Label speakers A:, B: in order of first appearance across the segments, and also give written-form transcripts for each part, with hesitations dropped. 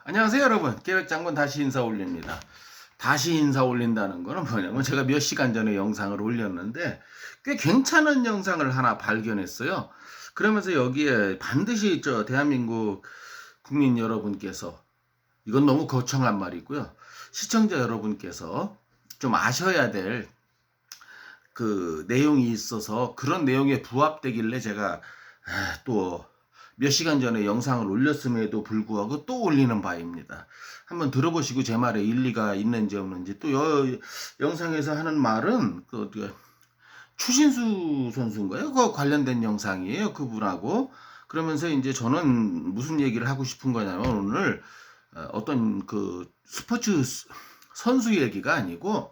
A: 안녕하세요 여러분. 계획장군 다시 인사 올립니다. 다시 인사 올린다는 거는 뭐냐면 제가 몇 시간 전에 영상을 올렸는데 꽤 괜찮은 영상을 하나 발견했어요. 그러면서 여기에 반드시 대한민국 국민 여러분께서, 이건 너무 거창한 말이고요, 시청자 여러분께서 좀 아셔야 될 그 내용이 있어서 그런 내용에 부합되길래 제가 또 몇 시간 전에 영상을 올렸음에도 불구하고 또 올리는 바입니다. 한번 들어보시고 제 말에 일리가 있는지 없는지. 또 영상에서 하는 말은 추신수 선수인가요? 그 관련된 영상이에요. 그분하고. 그러면서 이제 저는 무슨 얘기를 하고 싶은 거냐면, 오늘 어떤 그 스포츠 선수 얘기가 아니고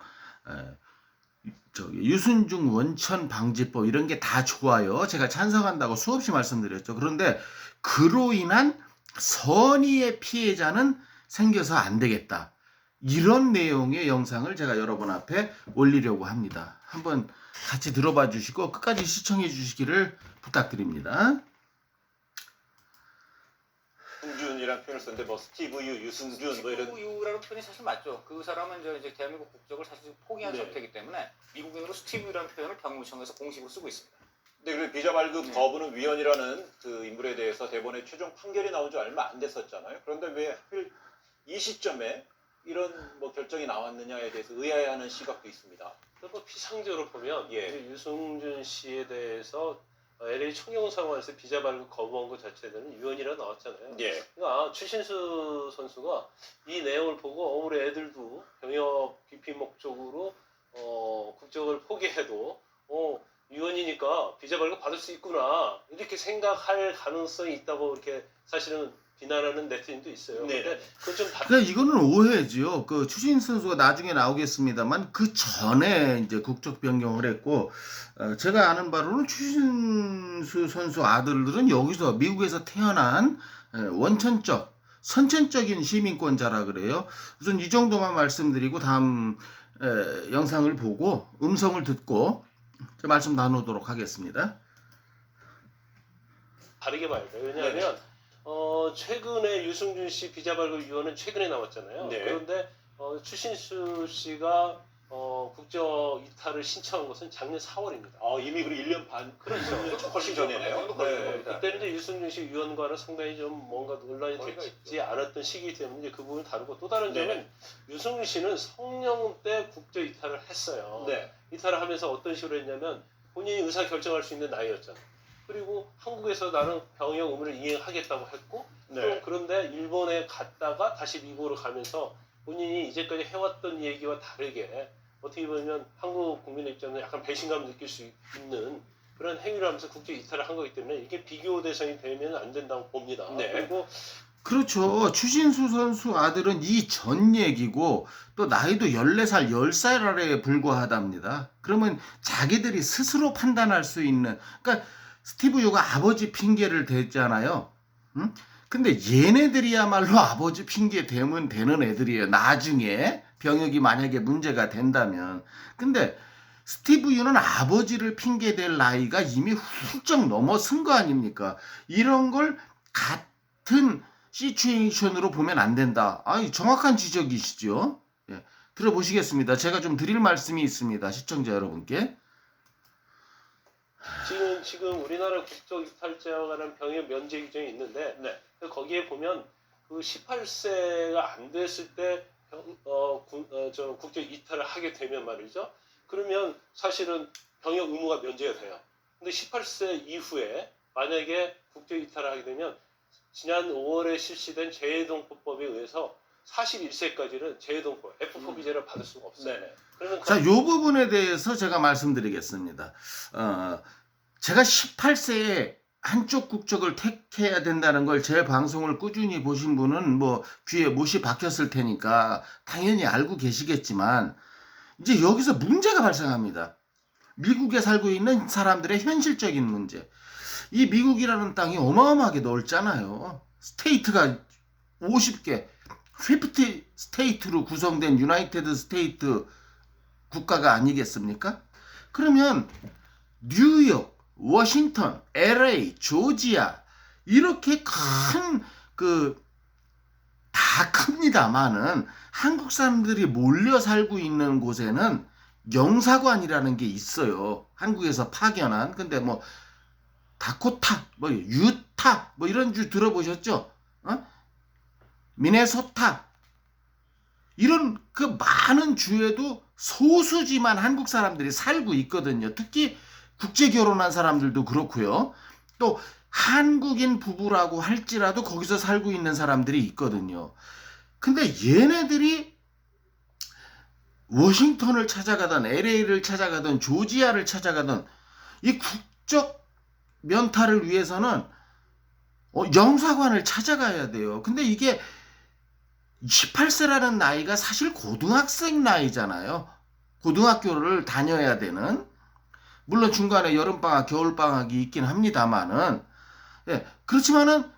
A: 유순중 원천 방지법 이런 게 다 좋아요. 제가 찬성한다고 수없이 말씀드렸죠. 그런데 그로 인한 선의의 피해자는 생겨서 안 되겠다. 이런 내용의 영상을 제가 여러분 앞에 올리려고 합니다. 한번 같이 들어봐 주시고 끝까지 시청해 주시기를 부탁드립니다.
B: 유승준이라는 표현을 썼는데 뭐 스티브 유, 유승준 뭐 이런.
C: 스티브 유라는 표현이 사실 맞죠. 그 사람은 이제 대한민국 국적을 사실 포기한
B: 네.
C: 상태이기 때문에 미국인으로 스티브 유라는 표현을 병무청에서 공식으로 쓰고 있습니다.
B: 근데 그 비자 발급 거부는 위헌이라는 그 인물에 대해서 대법원의 최종 판결이 나온 지 얼마 안 됐었잖아요. 그런데 왜 하필 이 시점에 이런 뭐 결정이 나왔느냐에 대해서 의아해하는 시각도 있습니다.
D: 뭐 피상적으로 보면
B: 예.
D: 이제 유승준 씨에 대해서 LA 총영사관에서 비자 발급 거부한 것 자체는 위헌이라 나왔잖아요.
B: 예.
D: 그러니까 추신수 선수가 이 내용을 보고 우리 애들도 병역 기피 목적으로 국적을 포기해도 위헌이니까 비자 발급 받을 수 있구나 이렇게 생각할 가능성이 있다고 이렇게 사실은 비난하는 네티즌도 있어요.
B: 네.
D: 근데 그건 좀
A: 그러니까 이거는 오해죠. 그 추신수 선수가 나중에 나오겠습니다만 그 전에 이제 국적 변경을 했고, 제가 아는 바로는 추신수 선수 아들들은 여기서 미국에서 태어난 원천적 선천적인 시민권자라 그래요. 우선 이 정도만 말씀드리고 다음 영상을 보고 음성을 듣고 말씀 나누도록 하겠습니다.
D: 다르게 봐야 돼요. 왜냐하면 최근에 유승준 씨 비자 발급 위원은 최근에 나왔잖아요.
B: 네.
D: 그런데 추신수 씨가 국적 이탈을 신청한 것은 작년 4월입니다.
B: 이미 그 1년 반.
D: 그렇죠.
B: 훨씬 전이네요. 네.
D: 그때는 이제 유승준 씨 위원과는 상당히 좀 뭔가 논란이 되지 않았던 시기 때문에 그 부분을 다루고, 또 다른 점은
B: 네.
D: 유승준 씨는 성년 때 국적 이탈을 했어요.
B: 네.
D: 이탈을 하면서 어떤 식으로 했냐면 본인이 의사 결정할 수 있는 나이였잖아요. 그리고 한국에서 나는 병역 의무를 이행하겠다고 했고,
B: 네.
D: 또 그런데 일본에 갔다가 다시 미국으로 가면서 본인이 이제까지 해왔던 얘기와 다르게 어떻게 보면 한국 국민의 입장에서 약간 배신감을 느낄 수 있는 그런 행위를 하면서 국적 이탈을 한 거기 때문에 이게 비교 대상이 되면 안 된다고 봅니다.
B: 네.
D: 그리고
A: 그렇죠. 추신수 선수 아들은 이 전 얘기고, 또 나이도 14살, 10살 아래에 불과하답니다. 그러면 자기들이 스스로 판단할 수 있는, 그러니까 스티브 유가 아버지 핑계를 댔잖아요. 응? 근데 얘네들이야말로 아버지 핑계 대면 되는 애들이에요. 나중에 병역이 만약에 문제가 된다면. 근데 스티브 유는 아버지를 핑계댈 나이가 이미 훌쩍 넘어선 거 아닙니까? 이런 걸 같은 시츄에이션으로 보면 안 된다. 정확한 지적이시죠? 예, 들어보시겠습니다. 제가 좀 드릴 말씀이 있습니다. 시청자 여러분께.
D: 지금 우리나라 국적 이탈자와 관한 병역 면제 규정이 있는데,
B: 네.
D: 거기에 보면 그 18세가 안 됐을 때 국적 이탈을 하게 되면 말이죠. 그러면 사실은 병역 의무가 면제가 돼요. 근데 18세 이후에 만약에 국적 이탈을 하게 되면 지난 5월에 실시된 재해동포법에 의해서 41세까지는 재해동포 F4 비자를 받을 수가 없어요.
B: 네.
D: 그러면
A: 자, 요 부분에 대해서 제가 말씀드리겠습니다. 제가 18세에 한쪽 국적을 택해야 된다는 걸 제 방송을 꾸준히 보신 분은 뭐 귀에 못이 박혔을 테니까 당연히 알고 계시겠지만, 이제 여기서 문제가 발생합니다. 미국에 살고 있는 사람들의 현실적인 문제. 이 미국이라는 땅이 어마어마하게 넓잖아요. 스테이트가 50개, 50 스테이트로 구성된 유나이티드 스테이트 국가가 아니겠습니까? 그러면 뉴욕, 워싱턴, LA, 조지아 이렇게 큰 그 다 큽니다만은 한국 사람들이 몰려 살고 있는 곳에는 영사관이라는 게 있어요. 한국에서 파견한. 근데 뭐 다코타, 뭐 유타, 뭐 이런 주 들어보셨죠? 미네소타 이런 그 많은 주에도 소수지만 한국 사람들이 살고 있거든요. 특히 국제 결혼한 사람들도 그렇고요. 또 한국인 부부라고 할지라도 거기서 살고 있는 사람들이 있거든요. 근데 얘네들이 워싱턴을 찾아가던 LA를 찾아가던 조지아를 찾아가던 이 국적 면탈을 위해서는 영사관을 찾아가야 돼요. 근데 이게 18세라는 나이가 사실 고등학생 나이잖아요. 고등학교를 다녀야 되는. 물론 중간에 여름방학, 겨울방학이 있긴 합니다만은. 예, 그렇지만은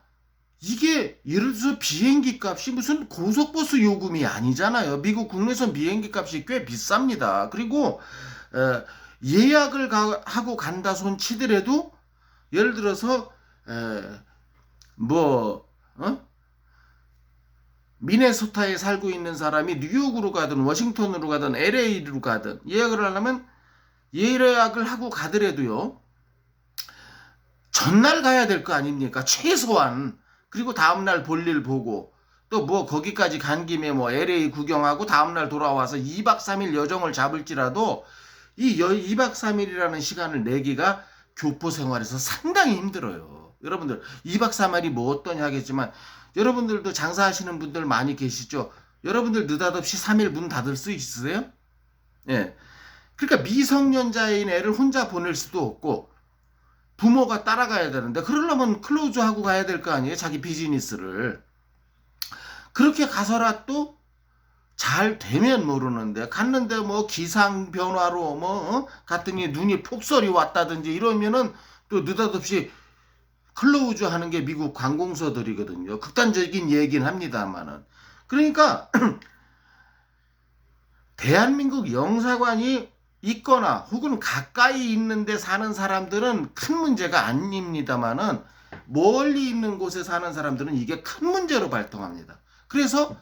A: 이게 예를 들어서 비행기 값이 무슨 고속버스 요금이 아니잖아요. 미국 국내선 비행기 값이 꽤 비쌉니다. 그리고 예약을 하고 간다 손 치더라도 예를 들어서 미네소타에 살고 있는 사람이 뉴욕으로 가든 워싱턴으로 가든 LA로 가든 예약을 하려면 예약을 하고 가더라도요. 전날 가야 될 거 아닙니까? 최소한. 그리고 다음날 볼일 보고 또 뭐 거기까지 간 김에 뭐 LA 구경하고 다음날 돌아와서 2박 3일 여정을 잡을지라도 이 2박 3일이라는 시간을 내기가 교포 생활에서 상당히 힘들어요. 여러분들 2박 3일이 뭐 어떠냐 하겠지만 여러분들도 장사하시는 분들 많이 계시죠? 여러분들 느닷없이 3일 문 닫을 수 있으세요? 예. 그러니까 미성년자인 애를 혼자 보낼 수도 없고 부모가 따라가야 되는데 그러려면 클로즈하고 가야 될 거 아니에요? 자기 비즈니스를. 그렇게 가서라도 잘 되면 모르는데 갔는데 뭐 기상 변화로 갔더니 눈이 폭설이 왔다든지 이러면은 또 느닷없이 클로즈 하는 게 미국 관공서들이거든요. 극단적인 얘기는 합니다만은. 그러니까 대한민국 영사관이 있거나 혹은 가까이 있는데 사는 사람들은 큰 문제가 아닙니다만은 멀리 있는 곳에 사는 사람들은 이게 큰 문제로 발동합니다. 그래서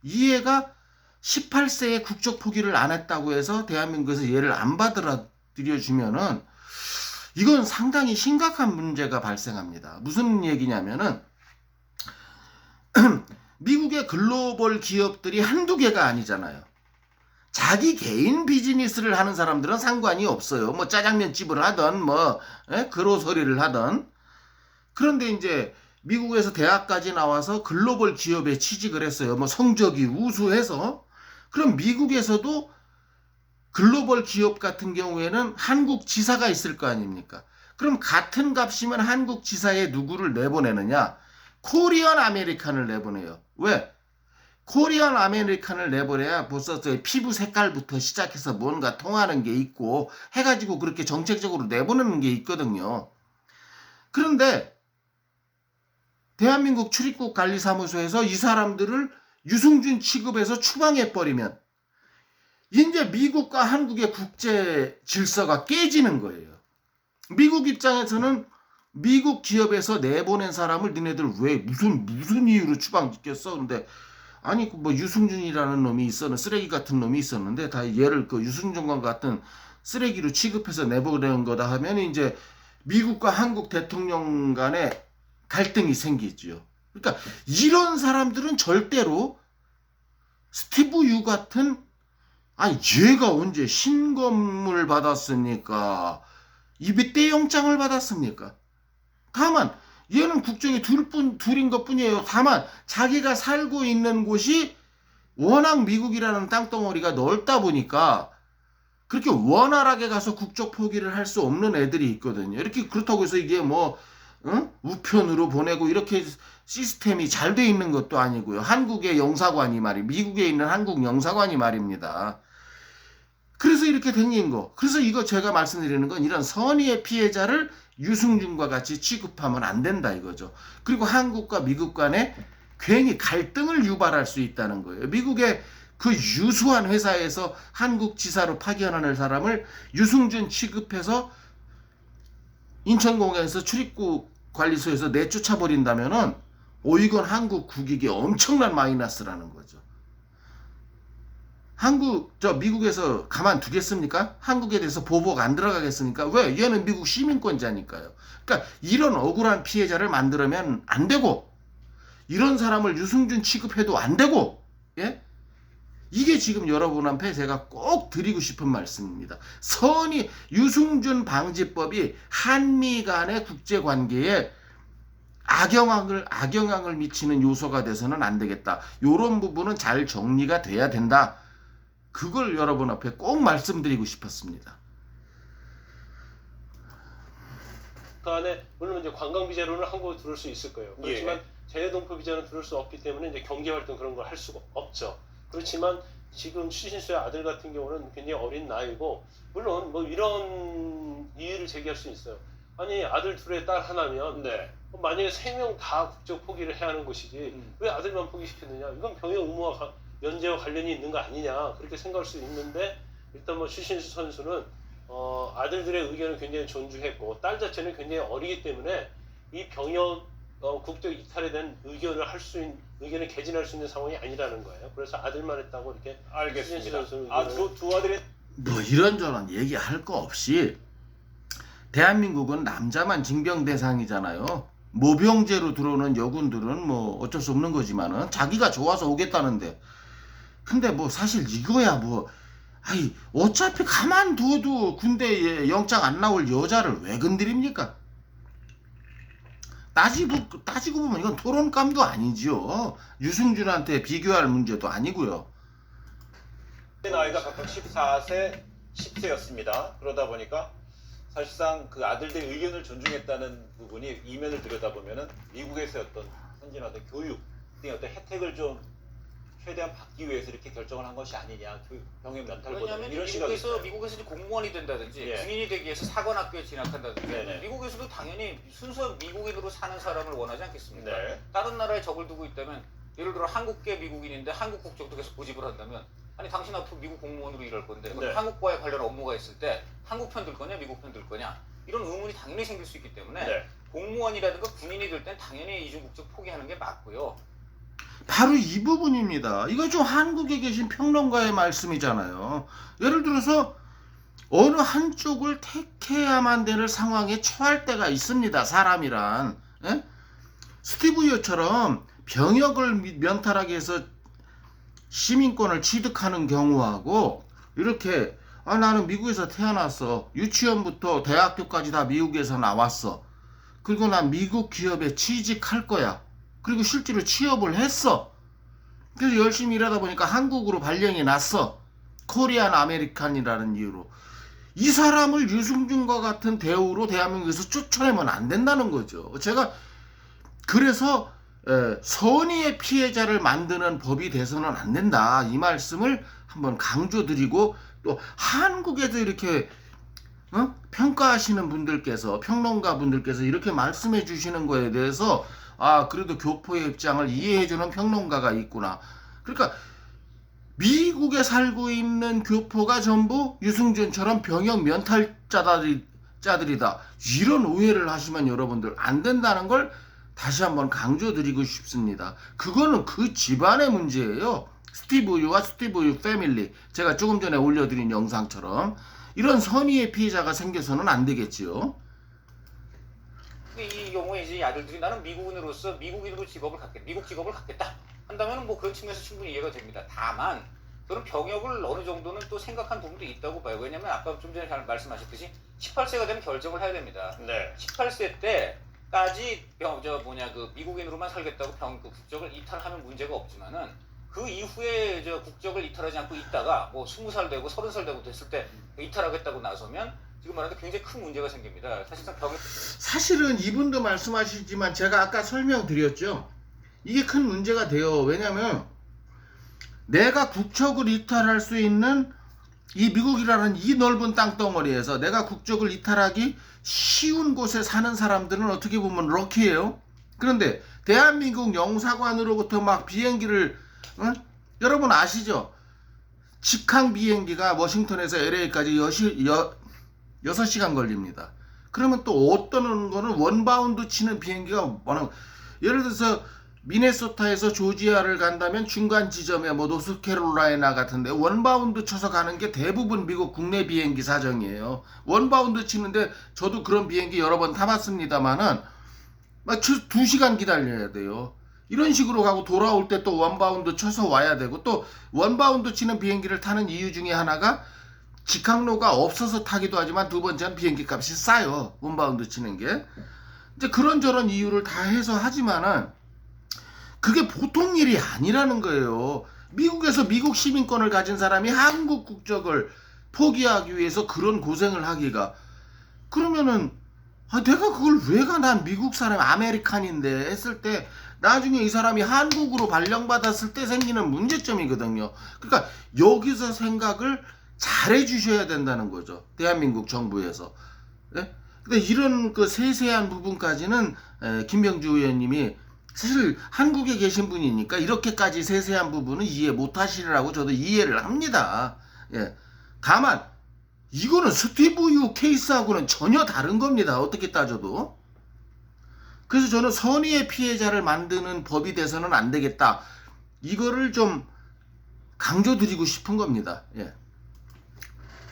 A: 이 애가 18세에 국적 포기를 안 했다고 해서 대한민국에서 얘를 안 받아들여주면은 이건 상당히 심각한 문제가 발생합니다. 무슨 얘기냐면은 미국의 글로벌 기업들이 한두 개가 아니잖아요. 자기 개인 비즈니스를 하는 사람들은 상관이 없어요. 뭐 짜장면 집을 하던 그로서리를 하던. 그런데 이제 미국에서 대학까지 나와서 글로벌 기업에 취직을 했어요. 뭐 성적이 우수해서. 그럼 미국에서도 글로벌 기업 같은 경우에는 한국 지사가 있을 거 아닙니까? 그럼 같은 값이면 한국 지사에 누구를 내보내느냐? 코리안 아메리칸을 내보내요. 왜? 코리안 아메리칸을 내보내야 벌써 피부 색깔부터 시작해서 뭔가 통하는 게 있고 해가지고 그렇게 정책적으로 내보내는 게 있거든요. 그런데 대한민국 출입국 관리사무소에서 이 사람들을 유승준 취급해서 추방해버리면 이제 미국과 한국의 국제 질서가 깨지는 거예요. 미국 입장에서는 미국 기업에서 내보낸 사람을 니네들 왜 무슨 이유로 추방시켰어? 근데 아니 뭐 유승준이라는 놈이 있었는데 쓰레기 같은 놈이 있었는데 다 얘를 그 유승준과 같은 쓰레기로 취급해서 내보낸 거다 하면 이제 미국과 한국 대통령 간에 갈등이 생기죠. 그러니까 이런 사람들은 절대로 스티브 유 같은 아니 얘가 언제 신검을 받았습니까? 입대 영장을 받았습니까? 다만 얘는 국적이 둘인 것 뿐이에요. 다만 자기가 살고 있는 곳이 워낙 미국이라는 땅덩어리가 넓다 보니까 그렇게 원활하게 가서 국적 포기를 할 수 없는 애들이 있거든요. 이렇게 그렇다고 해서 이게 우편으로 보내고 이렇게 시스템이 잘 돼 있는 것도 아니고요. 한국의 영사관이 미국에 있는 한국 영사관이 말입니다. 그래서 이렇게 생긴 거. 그래서 이거 제가 말씀드리는 건 이런 선의의 피해자를 유승준과 같이 취급하면 안 된다 이거죠. 그리고 한국과 미국 간에 괜히 갈등을 유발할 수 있다는 거예요. 미국의 그 유수한 회사에서 한국 지사로 파견하는 사람을 유승준 취급해서 인천공항에서 출입국 관리소에서 내쫓아버린다면은 이건 한국 국익에 엄청난 마이너스라는 거죠. 미국에서 가만두겠습니까? 한국에 대해서 보복 안 들어가겠습니까? 왜? 얘는 미국 시민권자니까요. 그러니까 이런 억울한 피해자를 만들면 안 되고, 이런 사람을 유승준 취급해도 안 되고, 예? 이게 지금 여러분한테 제가 꼭 드리고 싶은 말씀입니다. 유승준 방지법이 한미 간의 국제관계에 악영향을 미치는 요소가 돼서는 안 되겠다. 이런 부분은 잘 정리가 돼야 된다. 그걸 여러분 앞에 꼭 말씀드리고 싶었습니다.
D: 그 안에 물론 이제 관광 비자로는 한국에 들어올 수 있을 거예요. 그렇지만 재외동포 비자는 들어올 수 없기 때문에 이제 경제 활동 그런 걸 할 수가 없죠. 그렇지만 지금 추신수의 아들 같은 경우는 굉장히 어린 나이고, 물론 뭐 이런 이유를 제기할 수 있어요. 아니 아들 둘에 딸 하나면
B: 네.
D: 만약에 3명 다 국적 포기를 해야 하는 것이지 왜 아들만 포기시켰느냐? 이건 병역 의무와 면제와 관련이 있는 거 아니냐? 그렇게 생각할 수 있는데, 일단 뭐 추신수 선수는 아들들의 의견을 굉장히 존중했고, 딸 자체는 굉장히 어리기 때문에 이 병역 국적 이탈에 대한 의견을 개진할 수 있는 상황이 아니라는 거예요. 그래서 아들만 했다고 이렇게
B: 알겠습니다.
D: 추신수 선수는
B: 두 아들이
A: 뭐 이런저런 얘기할 거 없이 대한민국은 남자만 징병 대상이잖아요. 모병제로 들어오는 여군들은 뭐 어쩔 수 없는 거지만은 자기가 좋아서 오겠다는데, 근데 뭐 사실 이거야 뭐 어차피 가만둬도 군대에 영장 안 나올 여자를 왜 건드립니까? 따지고 보면 이건 토론감도 아니지요. 유승준한테 비교할 문제도 아니고요.
B: 나이가 각각 14세, 10세였습니다. 그러다 보니까 사실상 그 아들들의 의견을 존중했다는 부분이 이면을 들여다보면은 미국에서의 어떤 선진화된 교육 등의 어떤 혜택을 좀 최대한 받기 위해서 이렇게 결정을 한 것이 아니냐, 병역 면탈보다
C: 왜냐하면
B: 이런 시각이
C: 미국에서 이제 공무원이 된다든지
B: 예.
C: 군인이 되기 위해서 사관학교에 진학한다든지
B: 네네.
C: 미국에서도 당연히 순수 미국인으로 사는 사람을 원하지 않겠습니까?
B: 네.
C: 다른 나라에 적을 두고 있다면, 예를 들어 한국계 미국인인데 한국 국적도 계속 고집을 한다면, 아니 당신 앞으로 미국 공무원으로 일할 건데
B: 네.
C: 한국과의 관련 업무가 있을 때 한국 편 들 거냐 미국 편 들 거냐, 이런 의문이 당연히 생길 수 있기 때문에
B: 네.
C: 공무원이라든가 군인이 될 땐 당연히 이중 국적 포기하는 게 맞고요.
A: 바로 이 부분입니다. 이거 좀 한국에 계신 평론가의 말씀이잖아요. 예를 들어서 어느 한쪽을 택해야만 되는 상황에 처할 때가 있습니다. 사람이란. 예? 스티브 요처럼 병역을 면탈하기 위해서 시민권을 취득하는 경우하고, 이렇게 나는 미국에서 태어났어. 유치원부터 대학교까지 다 미국에서 나왔어. 그리고 난 미국 기업에 취직할 거야. 그리고 실제로 취업을 했어. 그래서 열심히 일하다 보니까 한국으로 발령이 났어. 코리안 아메리칸이라는 이유로. 이 사람을 유승준과 같은 대우로 대한민국에서 쫓아내면 안 된다는 거죠. 제가 그래서 선의의 피해자를 만드는 법이 돼서는 안 된다, 이 말씀을 한번 강조드리고, 또 한국에도 이렇게 평가하시는 분들께서, 평론가 분들께서 이렇게 말씀해 주시는 거에 대해서 그래도 교포의 입장을 이해해주는 평론가가 있구나. 그러니까 미국에 살고 있는 교포가 전부 유승준처럼 병역 면탈자들이다, 이런 오해를 하시면 여러분들 안 된다는 걸 다시 한번 강조드리고 싶습니다. 그거는 그 집안의 문제예요. 스티브 유와 스티브 유 패밀리, 제가 조금 전에 올려드린 영상처럼 이런 선의의 피해자가 생겨서는 안 되겠지요.
C: 이 경우에 이제 아들들이 나는 미국인으로서 미국 직업을 갖겠다 한다면 뭐 그런 측면에서 충분히 이해가 됩니다. 다만 저는 병역을 어느 정도는 또 생각한 부분도 있다고 봐요. 왜냐면 아까 좀 전에 말씀하셨듯이 18세가 되면 결정을 해야 됩니다.
B: 네.
C: 18세 때까지 미국인으로만 살겠다고 국적을 이탈하면 문제가 없지만은, 그 이후에 국적을 이탈하지 않고 있다가 뭐 20살 되고 30살 되고 됐을 때 이탈하겠다고 나서면 지금 말하는 굉장히 큰 문제가 생깁니다.
A: 사실은 이분도 말씀하시지만 제가 아까 설명드렸죠. 이게 큰 문제가 돼요. 왜냐면 내가 국적을 이탈할 수 있는 이 미국이라는 이 넓은 땅덩어리에서 내가 국적을 이탈하기 쉬운 곳에 사는 사람들은 어떻게 보면 럭키예요. 그런데 대한민국 영사관으로부터 막 비행기를 여러분 아시죠? 직항 비행기가 워싱턴에서 LA까지 6시간 걸립니다. 그러면 또 어떤 거는 원바운드 치는 비행기가 예를 들어서 미네소타에서 조지아를 간다면 중간 지점에 뭐 노스캐롤라이나 같은데 원바운드 쳐서 가는 게 대부분 미국 국내 비행기 사정이에요. 원바운드 치는데 저도 그런 비행기 여러 번 타봤습니다만은 막 2시간 기다려야 돼요. 이런 식으로 가고 돌아올 때 또 원바운드 쳐서 와야 되고, 또 원바운드 치는 비행기를 타는 이유 중에 하나가 직항로가 없어서 타기도 하지만 두 번째는 비행기 값이 싸요. 원바운드 치는 게. 이제 그런저런 이유를 다 해서 하지만은 그게 보통 일이 아니라는 거예요. 미국에서 미국 시민권을 가진 사람이 한국 국적을 포기하기 위해서 그런 고생을 하기가, 그러면은 내가 그걸 왜 가? 난 미국 사람 아메리칸인데 했을 때 나중에 이 사람이 한국으로 발령받았을 때 생기는 문제점이거든요. 그러니까 여기서 생각을 잘 해주셔야 된다는 거죠. 대한민국 정부에서. 네? 근데 이런 그 세세한 부분까지는 김병주 의원님이 사실 한국에 계신 분이니까 이렇게까지 세세한 부분은 이해 못 하시리라고 저도 이해를 합니다. 예. 다만 이거는 스티브 유 케이스하고는 전혀 다른 겁니다. 어떻게 따져도. 그래서 저는 선의의 피해자를 만드는 법이 돼서는 안 되겠다. 이거를 좀 강조드리고 싶은 겁니다. 예.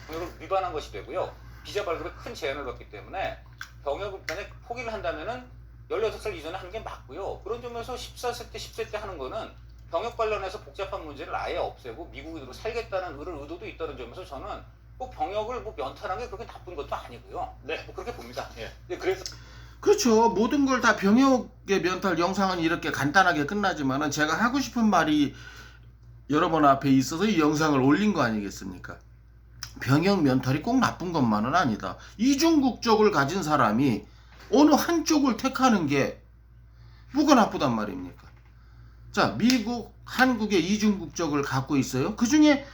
C: 병역을 위반한 것이 되고요. 비자 발급에 큰 제한을 받기 때문에 병역을 만약 포기를 한다면은 16살 이전에 하는 게 맞고요. 그런 점에서 14세 때, 10세 때 하는 거는 병역 관련해서 복잡한 문제를 아예 없애고 미국인으로 살겠다는 의도도 있다는 점에서 저는 꼭 병역을 뭐 면탈한 게 그렇게 나쁜 것도 아니고요.
B: 네.
C: 뭐 그렇게 봅니다. 예.
B: 네, 그래서
A: 그렇죠. 모든 걸 다 병역의 면탈 영상은 이렇게 간단하게 끝나지만은 제가 하고 싶은 말이 여러 번 앞에 있어서 이 영상을 올린 거 아니겠습니까? 병역 면탈이 꼭 나쁜 것만은 아니다. 이중 국적을 가진 사람이 어느 한쪽을 택하는 게 뭐가 나쁘단 말입니까? 자, 미국, 한국의 이중 국적을 갖고 있어요. 그 중에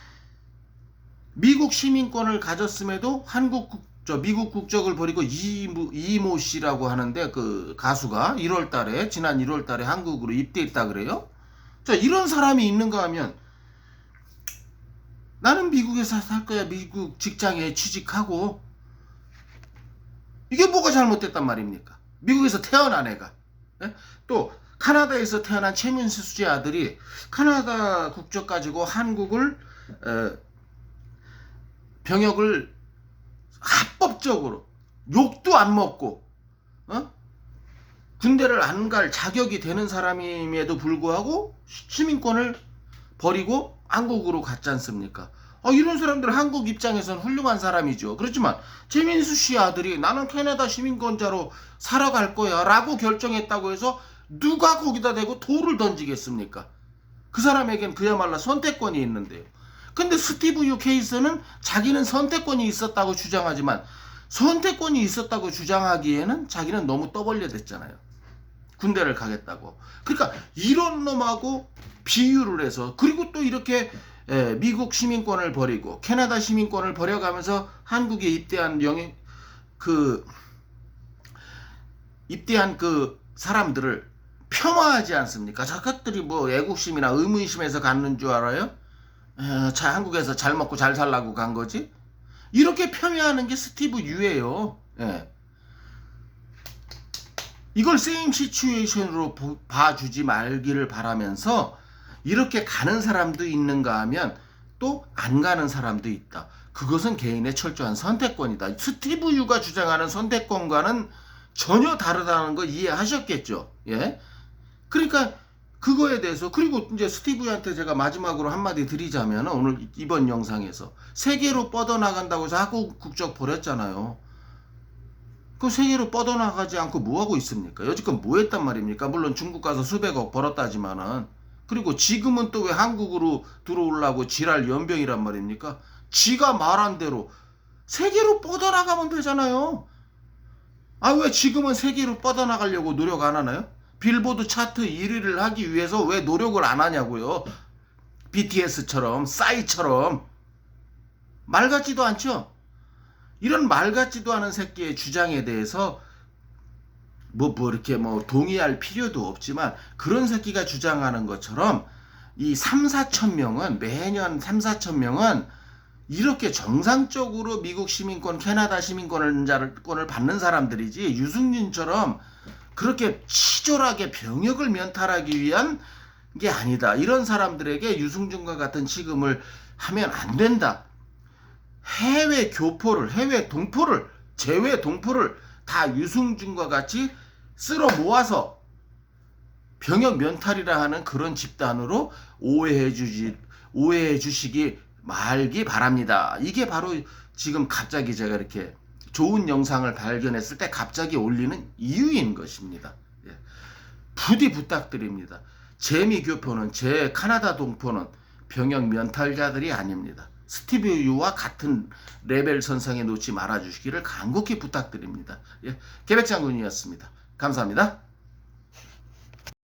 A: 미국 시민권을 가졌음에도 미국 국적을 버리고 이모 씨라고 하는데 그 가수가 지난 1월 달에 한국으로 입대했다 그래요. 자, 이런 사람이 있는가 하면 나는 미국에서 살 거야. 미국 직장에 취직하고. 이게 뭐가 잘못됐단 말입니까? 미국에서 태어난 애가. 예? 또 카나다에서 태어난 최민수 씨 아들이 카나다 국적 가지고 한국을 병역을 합법적으로 욕도 안 먹고 군대를 안 갈 자격이 되는 사람임에도 불구하고 시민권을 버리고 한국으로 갔지 않습니까? 이런 사람들은 한국 입장에서는 훌륭한 사람이죠. 그렇지만 최민수 씨 아들이 나는 캐나다 시민권자로 살아갈 거야 라고 결정했다고 해서 누가 거기다 대고 돌을 던지겠습니까? 그 사람에겐 그야말로 선택권이 있는데요. 근데 스티브 유 케이스는 자기는 선택권이 있었다고 주장하지만 선택권이 있었다고 주장하기에는 자기는 너무 떠벌려 됐잖아요. 군대를 가겠다고. 그러니까 이런 놈하고 비유를 해서, 그리고 또 이렇게 미국 시민권을 버리고 캐나다 시민권을 버려가면서 한국에 입대한 그 사람들을 폄하하지 않습니까? 저것들이 뭐 애국심이나 의문심에서 갖는 줄 알아요? 한국에서 잘 먹고 잘 살라고 간 거지? 이렇게 폄훼하는 게 스티브 유예요. 예. 이걸 세임 시츄에이션으로 봐주지 말기를 바라면서 이렇게 가는 사람도 있는가 하면 또 안 가는 사람도 있다. 그것은 개인의 철저한 선택권이다. 스티브 유가 주장하는 선택권과는 전혀 다르다는 거 이해하셨겠죠? 예? 그러니까 그거에 대해서, 그리고 이제 스티브한테 제가 마지막으로 한마디 드리자면 오늘 이번 영상에서 세계로 뻗어나간다고 해서 한국 국적 버렸잖아요. 그 세계로 뻗어나가지 않고 뭐하고 있습니까? 여지껏 뭐 했단 말입니까? 물론 중국 가서 수백억 벌었다지만은. 그리고 지금은 또 왜 한국으로 들어오려고 지랄 연병이란 말입니까? 지가 말한 대로 세계로 뻗어나가면 되잖아요. 왜 지금은 세계로 뻗어나가려고 노력 안 하나요? 빌보드 차트 1위를 하기 위해서 왜 노력을 안 하냐고요. BTS처럼, 싸이처럼. 말 같지도 않죠? 이런 말 같지도 않은 새끼의 주장에 대해서 이렇게 동의할 필요도 없지만, 그런 새끼가 주장하는 것처럼 이 3,4천 명은, 매년 3,4천 명은 이렇게 정상적으로 미국 시민권, 캐나다 시민권을 받는 사람들이지, 유승윤처럼 그렇게 치졸하게 병역을 면탈하기 위한 게 아니다. 이런 사람들에게 유승준과 같은 취급을 하면 안 된다. 해외 교포를, 해외 동포를, 재외 동포를 다 유승준과 같이 쓸어 모아서 병역 면탈이라 하는 그런 집단으로 오해해 주시기 말기 바랍니다. 이게 바로 지금 갑자기 제가 이렇게 좋은 영상을 발견했을 때 갑자기 올리는 이유인 것입니다. 예. 부디 부탁드립니다. 제 미교포는, 제 카나다 동포는 병역 면탈자들이 아닙니다. 스티브 유와 같은 레벨 선상에 놓지 말아 주시기를 간곡히 부탁드립니다. 예. 계백장군이었습니다. 감사합니다.